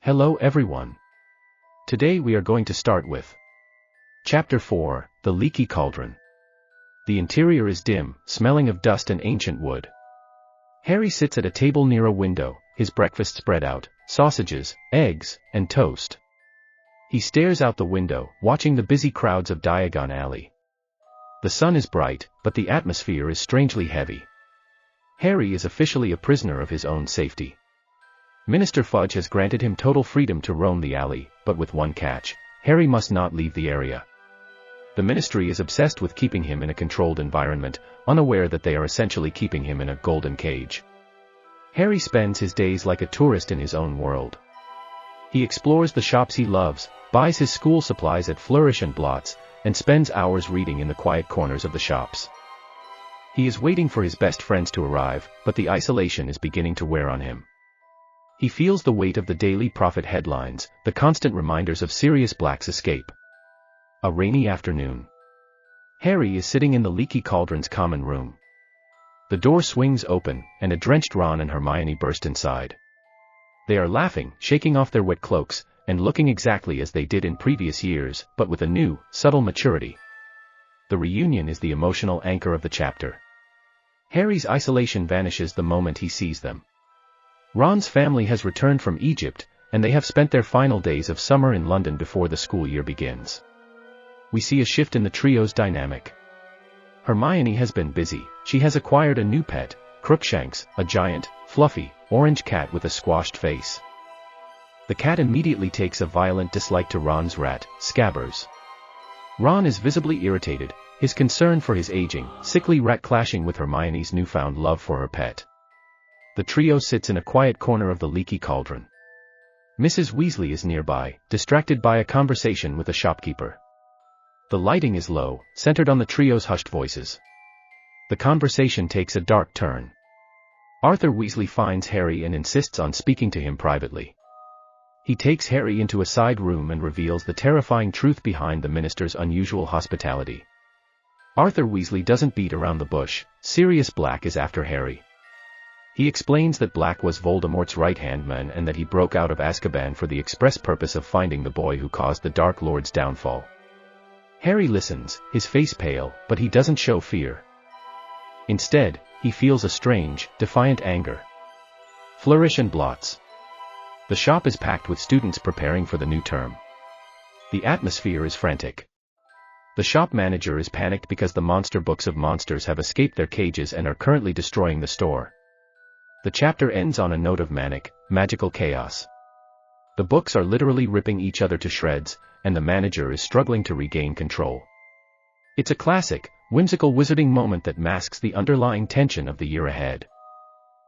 Hello everyone. Today we are going to start with Chapter 4, The Leaky Cauldron. The interior is dim, smelling of dust and ancient wood. Harry sits at a table near a window, his breakfast spread out, sausages, eggs, and toast. He stares out the window, watching the busy crowds of Diagon Alley. The sun is bright, but the atmosphere is strangely heavy. Harry is officially a prisoner of his own safety. Minister Fudge has granted him total freedom to roam the alley, but with one catch: Harry must not leave the area. The ministry is obsessed with keeping him in a controlled environment, unaware that they are essentially keeping him in a golden cage. Harry spends his days like a tourist in his own world. He explores the shops he loves, buys his school supplies at Flourish and Blots, and spends hours reading in the quiet corners of the shops. He is waiting for his best friends to arrive, but the isolation is beginning to wear on him. He feels the weight of the Daily Prophet headlines, the constant reminders of Sirius Black's escape. A rainy afternoon. Harry is sitting in the Leaky Cauldron's common room. The door swings open, and a drenched Ron and Hermione burst inside. They are laughing, shaking off their wet cloaks, and looking exactly as they did in previous years, but with a new, subtle maturity. The reunion is the emotional anchor of the chapter. Harry's isolation vanishes the moment he sees them. Ron's family has returned from Egypt, and they have spent their final days of summer in London before the school year begins. We see a shift in the trio's dynamic. Hermione has been busy. She has acquired a new pet, Crookshanks, a giant, fluffy, orange cat with a squashed face. The cat immediately takes a violent dislike to Ron's rat, Scabbers. Ron is visibly irritated, his concern for his aging, sickly rat clashing with Hermione's newfound love for her pet. The trio sits in a quiet corner of the Leaky Cauldron. Mrs. Weasley is nearby, distracted by a conversation with a shopkeeper. The lighting is low, centered on the trio's hushed voices. The conversation takes a dark turn. Arthur Weasley finds Harry and insists on speaking to him privately. He takes Harry into a side room and reveals the terrifying truth behind the minister's unusual hospitality. Arthur Weasley doesn't beat around the bush. Sirius Black is after Harry. He explains that Black was Voldemort's right-hand man and that he broke out of Azkaban for the express purpose of finding the boy who caused the Dark Lord's downfall. Harry listens, his face pale, but he doesn't show fear. Instead, he feels a strange, defiant anger. Flourish and Blots. The shop is packed with students preparing for the new term. The atmosphere is frantic. The shop manager is panicked because the monster books of monsters have escaped their cages and are currently destroying the store. The chapter ends on a note of manic, magical chaos. The books are literally ripping each other to shreds, and the manager is struggling to regain control. It's a classic, whimsical wizarding moment that masks the underlying tension of the year ahead.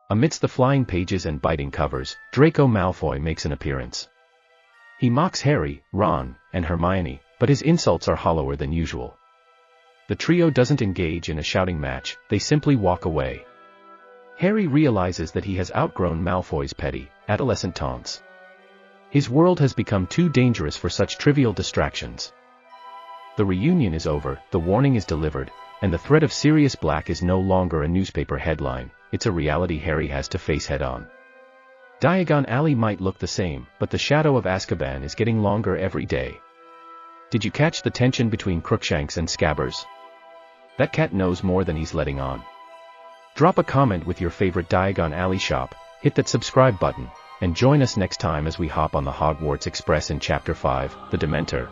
Amidst the flying pages and biting covers, Draco Malfoy makes an appearance. He mocks Harry, Ron, and Hermione, but his insults are hollower than usual. The trio doesn't engage in a shouting match, they simply walk away. Harry realizes that he has outgrown Malfoy's petty, adolescent taunts. His world has become too dangerous for such trivial distractions. The reunion is over, the warning is delivered, and the threat of Sirius Black is no longer a newspaper headline, it's a reality Harry has to face head-on. Diagon Alley might look the same, but the shadow of Azkaban is getting longer every day. Did you catch the tension between Crookshanks and Scabbers? That cat knows more than he's letting on. Drop a comment with your favorite Diagon Alley shop, hit that subscribe button, and join us next time as we hop on the Hogwarts Express in Chapter 5, The Dementor.